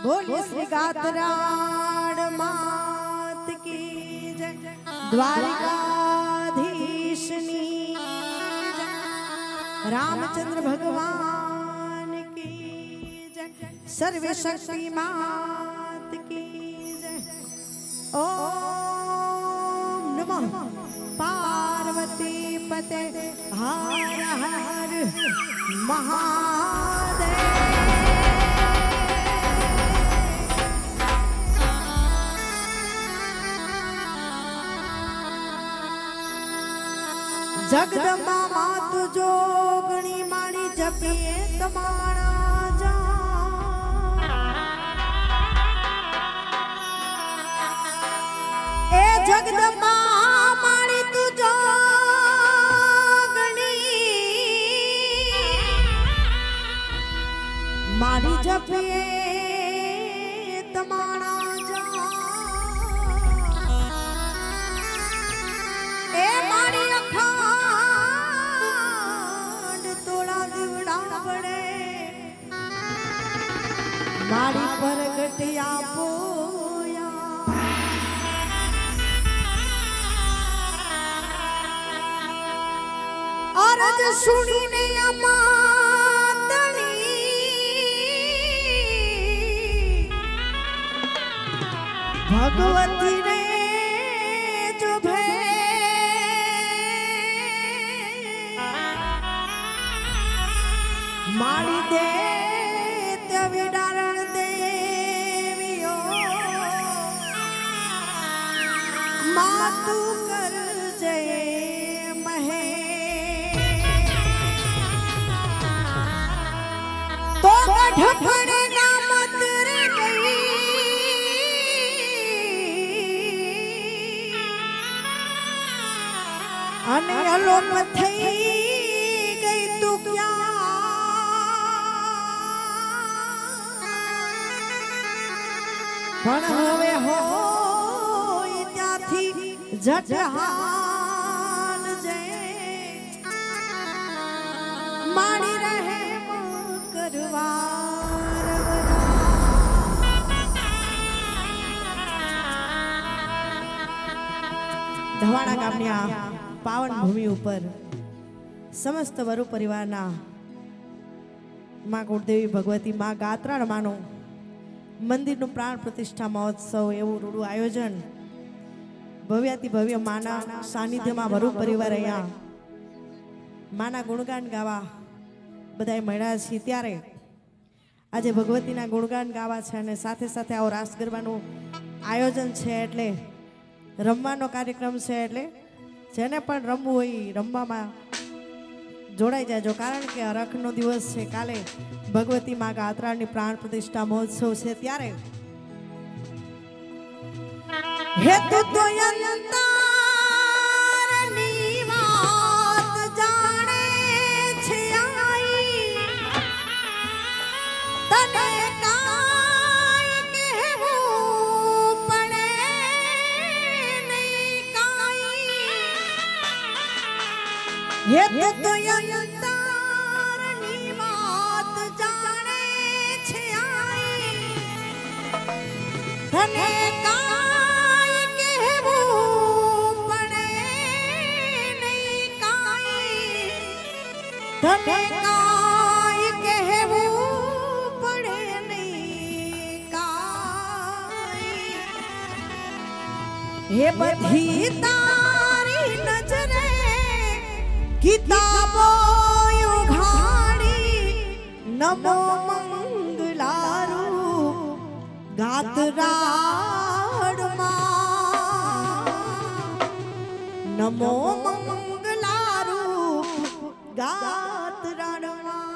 बोलिए श्री गात्राण मात की जय, द्वारिकाधीशनी जय, रामचंद्र भगवान की जय, सर्व शक्ति मात की जय। ओम नमः पार्वती पते हर हर महादेव। जगदम्बा मातु जोगणी माणी जपिए तमारा जा, ए जगदम्बा माणी तू जोगणी माणी जपिए तमारा जा, ए माणी अखा मारी परगटिया पोया, अरज सुनीने अमातनी भगवती ने जो भे मारी दे विडारण देवियो मातु कर जय महे, तो गढ़पड़े नामत रे गई अने अलोप थई गई तू क्या पण हवे होय त्याथी जट हाल जय माणी रहे करवार धवाड़ा गामनी आ पावन भूमि ઉપર समस्त वरु परिवाરના માં કુળદેવી ભગવતી માં ગાત્રાણ માનો મંદિરનું પ્રાણ પ્રતિષ્ઠા મહોત્સવ એવું રૂડું આયોજન ભવ્યાતિ ભવ્ય માના સાનિધ્યમાં વરુ પરિવાર અહીંયા માના ગુણગાન ગાવા બધાએ મળ્યા છીએ ત્યારે આજે ભગવતીના ગુણગાન ગાવા છે અને સાથે સાથે આવો રાસ ગરબાનું આયોજન છે એટલે રમવાનો કાર્યક્રમ છે એટલે જેને પણ રમવું હોય રમવામાં જોડાઈ જાજો કારણ કે હરખનો દિવસ છે કાલે ભગવતી માં ગાત્રાની પ્રાણ પ્રતિષ્ઠા મહોત્સવ છે ત્યારે હે તો અંતરની વાત જાણે છે આઈ તને કાઈ કહેવું પડે નહીં કાઈ, હે તો તને કાઈ કહેવું પડે નહીં કાઈ, તને કાઈ કહેવું પડે નહીં કાઈ, હે બધી તારી નજરે કિતાબો ઉઘાડી નમો મંગલારૂપ ગાત્રાડમાં નમો મંગલારૂપ ગાત્રાડમાં।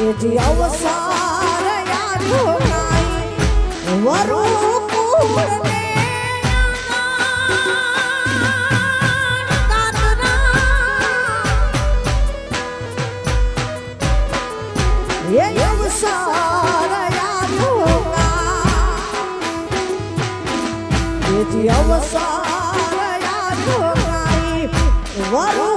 એ જે અવસર યાર્યો નાઈ વરુ કુળને એ અવસર યાર્યો નાઈ એ જે અવસર યાર્યો નાઈ વરુ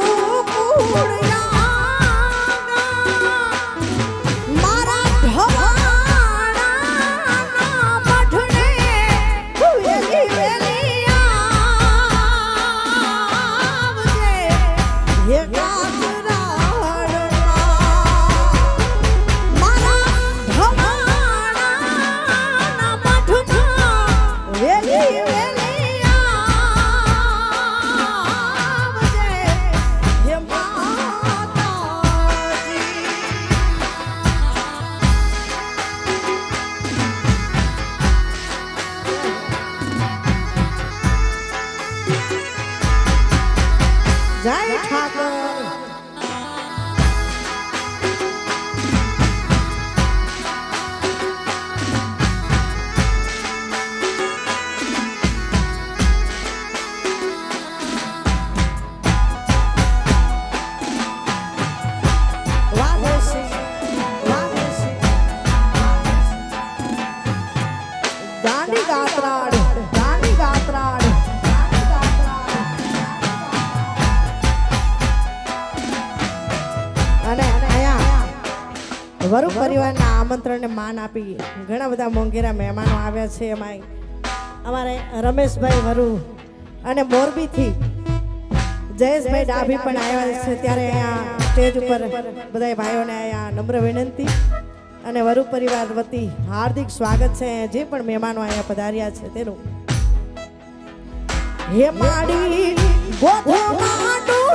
વરુ પરિવારના આમંત્રણને માન આપી ઘણા બધા મોંઘેરા મહેમાનો આવ્યા છે. એમાં અમારે રમેશભાઈ વરુ અને મોરબીથી જયેશભાઈ ડાભી પણ આવ્યા છે. ત્યારે અહીંયા સ્ટેજ ઉપર બધા ભાઈઓને અહીંયા નમ્ર વિનંતી અને વરુ પરિવાર વતી હાર્દિક સ્વાગત છે. જે પણ મહેમાનો અહીંયા પધાર્યા છે તેનું હે માડી ગોધો માડું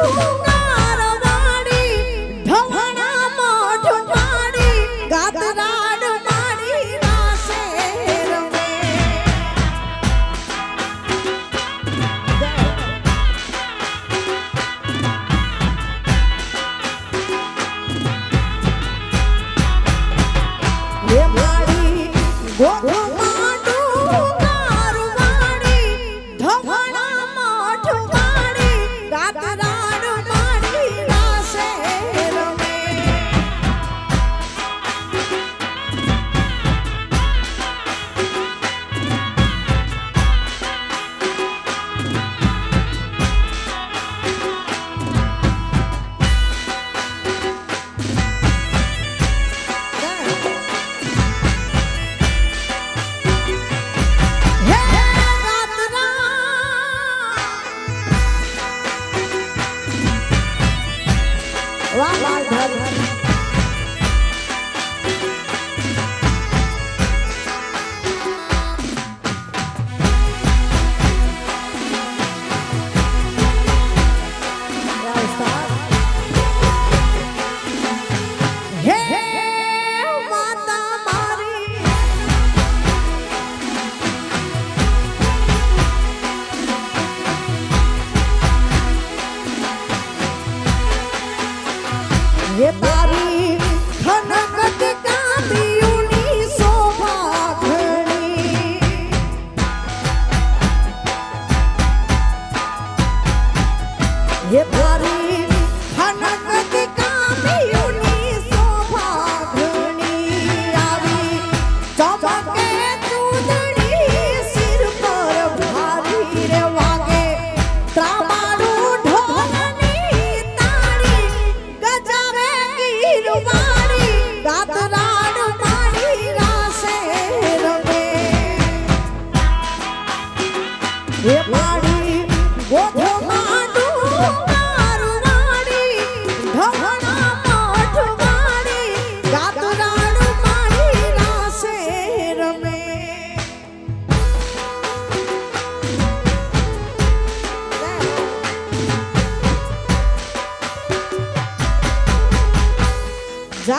જય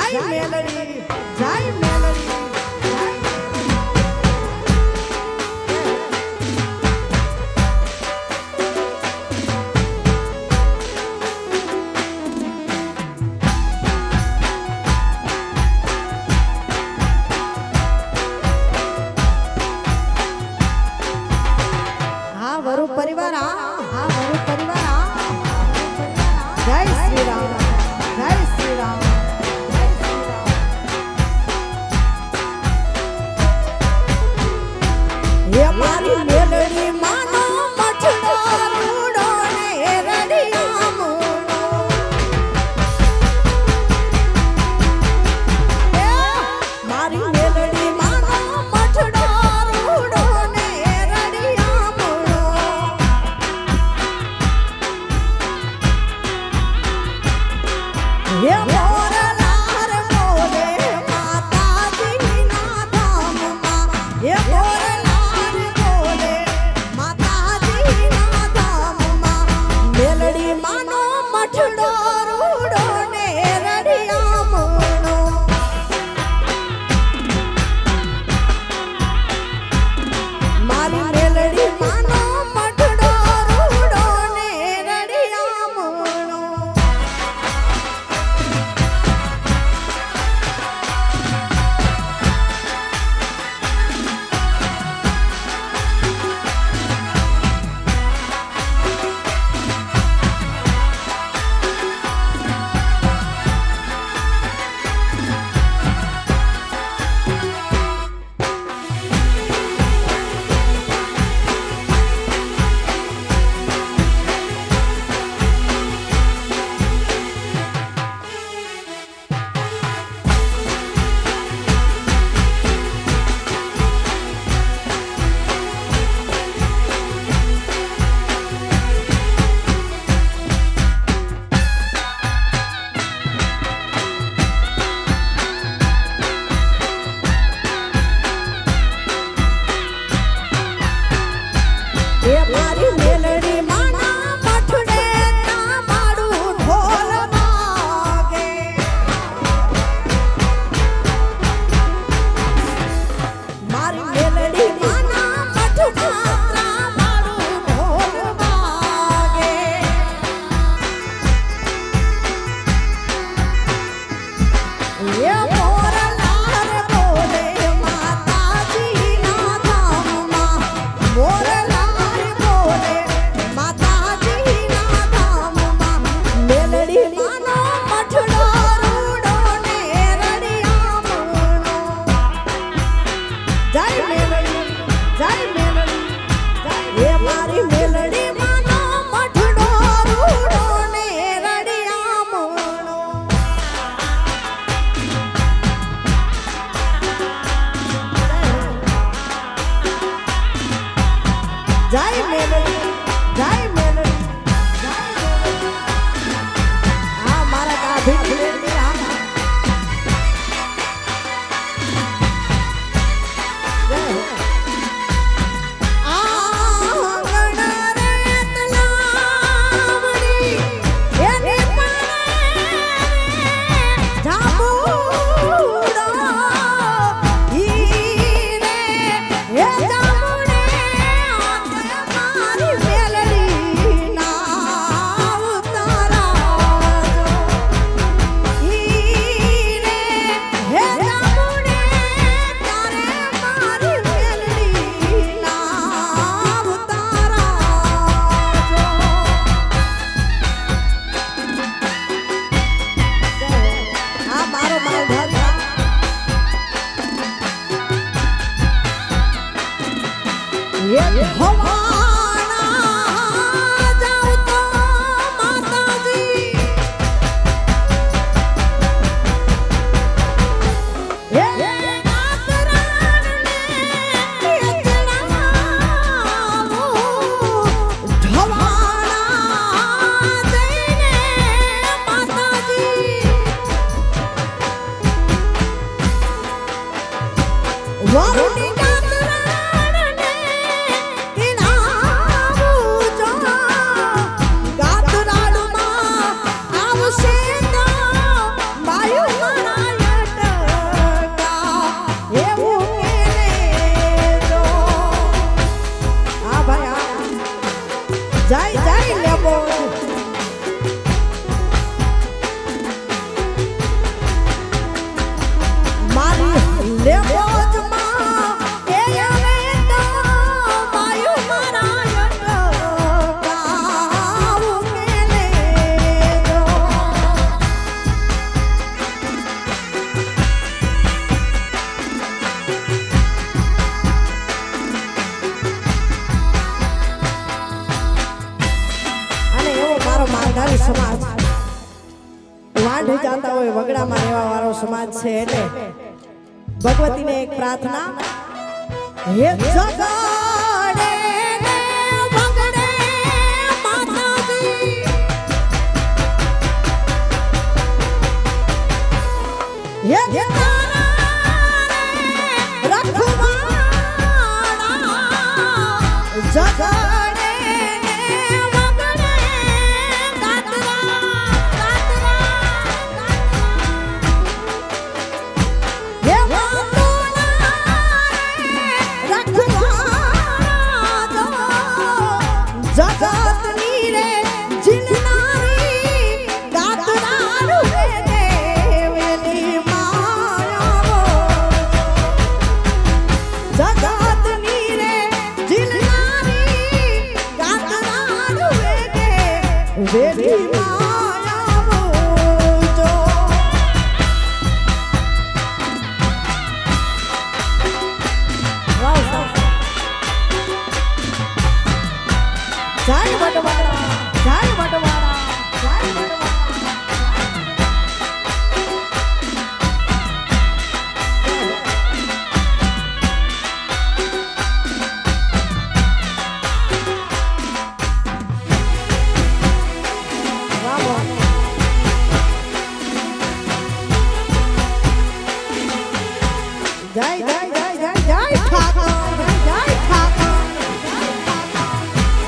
મેલડી, જય મેલડી. પરિવાર હા વરુ પરિવાર જય શ્રી રામ જય શ્રી રામ ये मारी मेलड़ी मानो मठड़ो रूड़ो ने रड़िया मोड़ो मारी मेलड़ी मानो मठड़ो रूड़ो ने रड़िया मोड़ो ये मोर लार मोरे माता जी ना धाम मा ये मोर मेलड़ी मानो मठड़ो रूड़ो ने रड़िया मोड़ो मारी मेलड़ी मानो मठड़ो रूड़ो ने रड़िया मोड़ो અમારો માલધારી સમાજ વાંઢી જાતા હોય વગડામાં રહેવા વાળો સમાજ છે એટલે ભગવતીને એક પ્રાર્થના હે જગાડે ને વગડે માતાજી હે જગાડે ને વગડે હે જગતની રે જીલનારી ગાતરાનું રે વેલી માયાવો જગતની રે જીલનારી ગાતરાનું રે વેલી માયાવો જો જય વડવાળા જય વડવાળા જય વડવાળા જય જય જય જય જય ઠાકોર જય ઠાકોર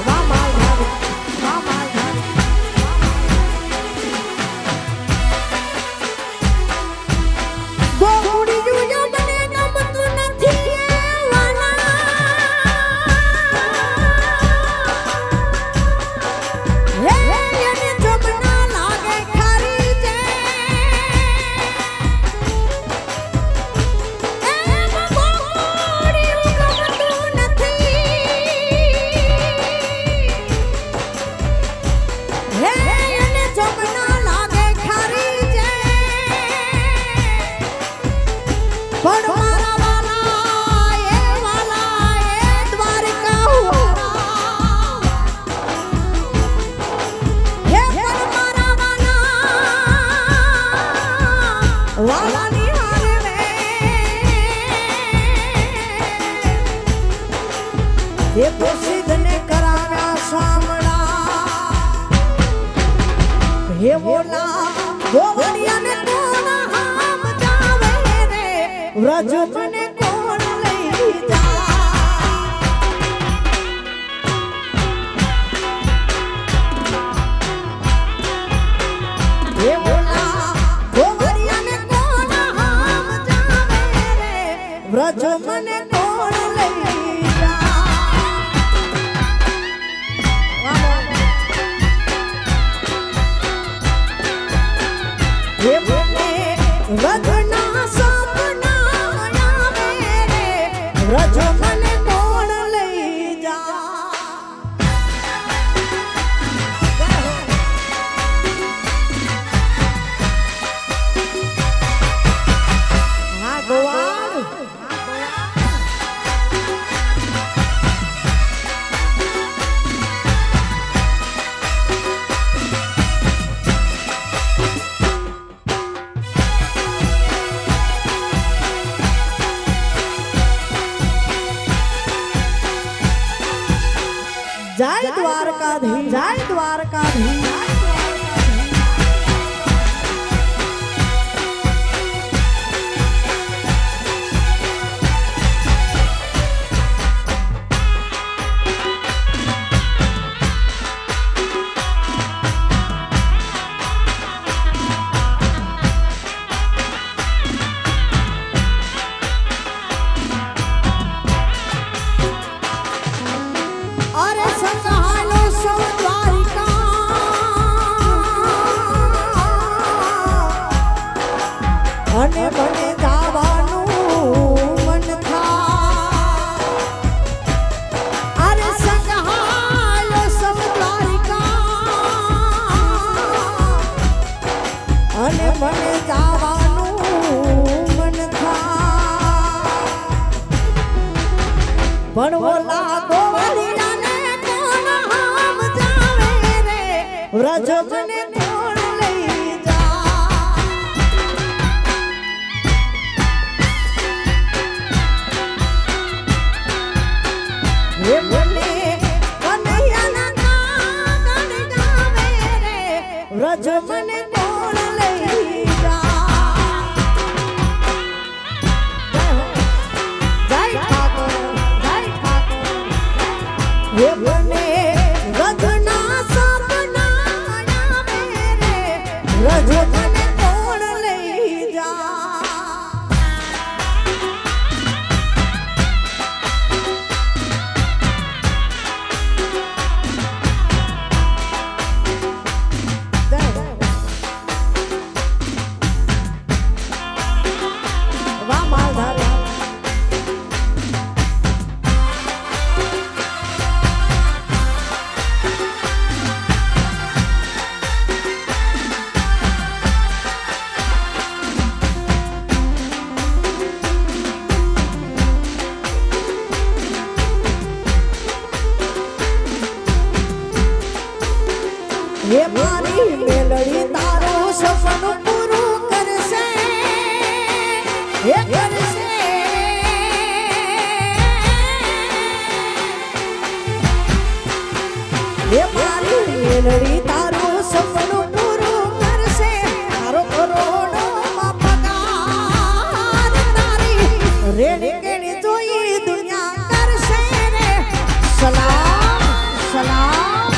વાહ માલધારી વાહ માલધારી ગોકુડી જુજો મને ગમતું નથી વાલા હે એને જમના લાગે ખારી છે વાલાની હારે મે એ પ્રસિદ્ધને કરાવ્યા સાંભળા હે બોલા ગોવડિયાને કોણ હામ જાવે રે વ્રજ મને કોણ લઈ જા હે બોલા ગોવડિયાને કોણ હામ જાવે રે વ્રજ મને કોણ લઈ જા હે મને વ્રજના સપના આવે રે વ્રજ મને કોણ લઈ જા હા ગોવાળ જય દ્વારકાધીશ જય દ્વારકાધીશ અરે સંહાલો સૌ દ્વારિકા અને મને જવાનું મન થાય અરે સંહાલો સૌ દ્વારિકા અને મને જવાનું મન થાય પણ ઓલા ગોવાળિયાને કોણ હામ જાવે રે વ્રજ મને તોડ લઈ જા હે મને કનૈયાના ગાન ગાવે રે વ્રજ મને તોડ લઈ જા જય ઠાકોર જય ઠાકોર હે મને રજના સપના આવે રે રજ મને તોડ લઈ જા વાહ માલધારી હે મારી મેલડી તારું સપનું પૂરું કરશે હે કરશે હે મારી મેલડી તારું સપનું પૂરું કરશે તારો કરોડોમાં પગાર તારી રેડી કેણી જોઈ દુનિયા કરશે રે સલામ સલામ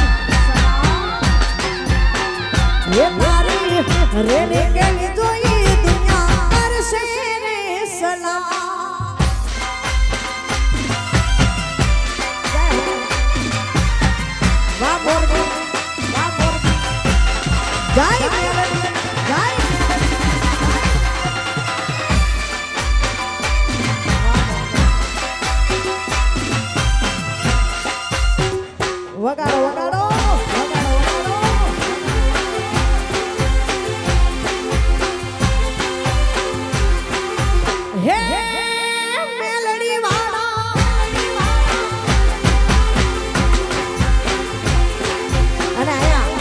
ये मारी रेने के लिए तो ये दुनिया करसे रे सलाम वाह मोर जय जय वगाड़ो वगाड़ो હે મેલડી વાળા અને આયા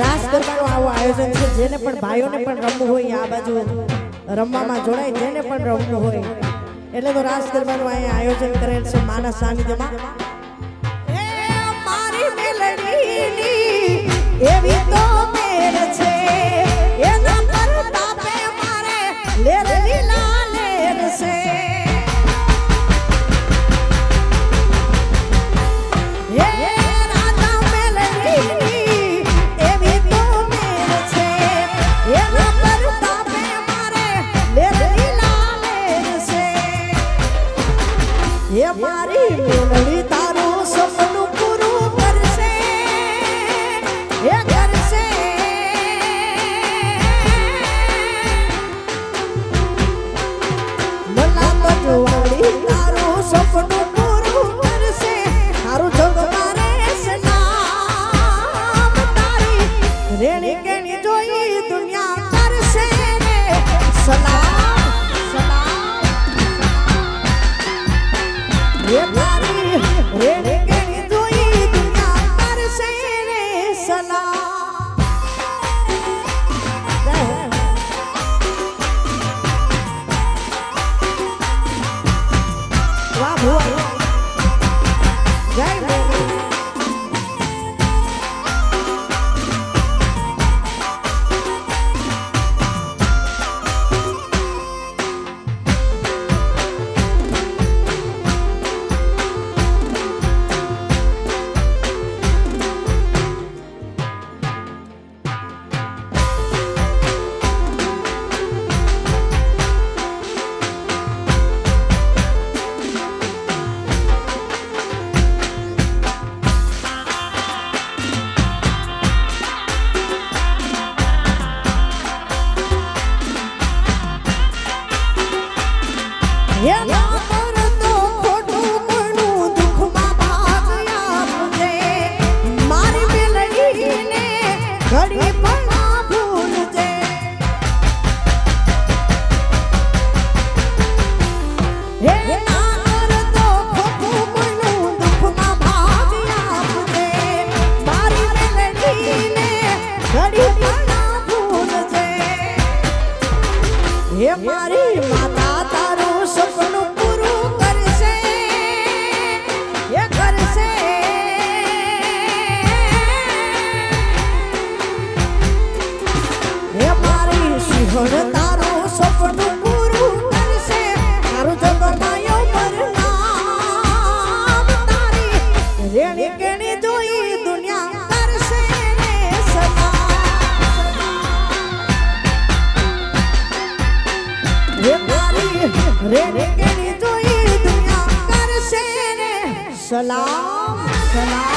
રાસ ગરબાનું આવું આયોજન છે જેને પણ ભાઈઓને પણ રમવું હોય આ બાજુ રમવામાં જોડાય જેને પણ રમવું હોય એટલે તો રાસ ગરબાનું અહીંયા આયોજન કરેલ છે માનસ સાનિધ્યમાં હે મારી મેલડીની એવી તો મેર છે એના પર તાપે મારે લેર લીલા ये मारी मेलड़ी तारू सपનું પૂરું કરશે એ કરશે મલા બજવાડી તારું સપનું પૂરું કરશે તારું જગ મારે સલામ તારી રેણી કેણી જોઈ દુનિયા કરશે રે સલામ સલામ ये मारी रेने केणी जोई दुनिया करसे रे सलाम वाह भुआ जय પણ તારું સપનું પૂરું કરશે તારું જગમાયો પરનામ તારી રેણી કેણી જોઈ દુનિયા કરશે ને સલામ રે તારી રેણી કેણી જોઈ દુનિયા કરશે ને સલામ સલામ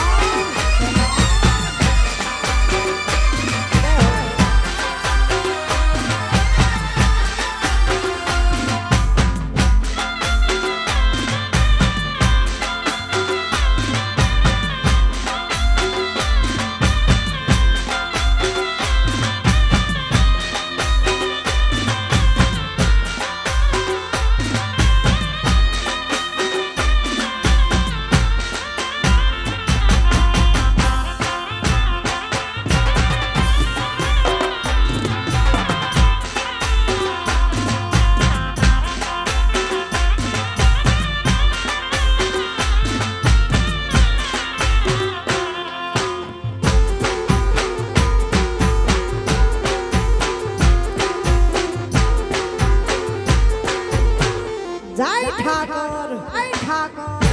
જય ઠાકોર જય ઠાકોર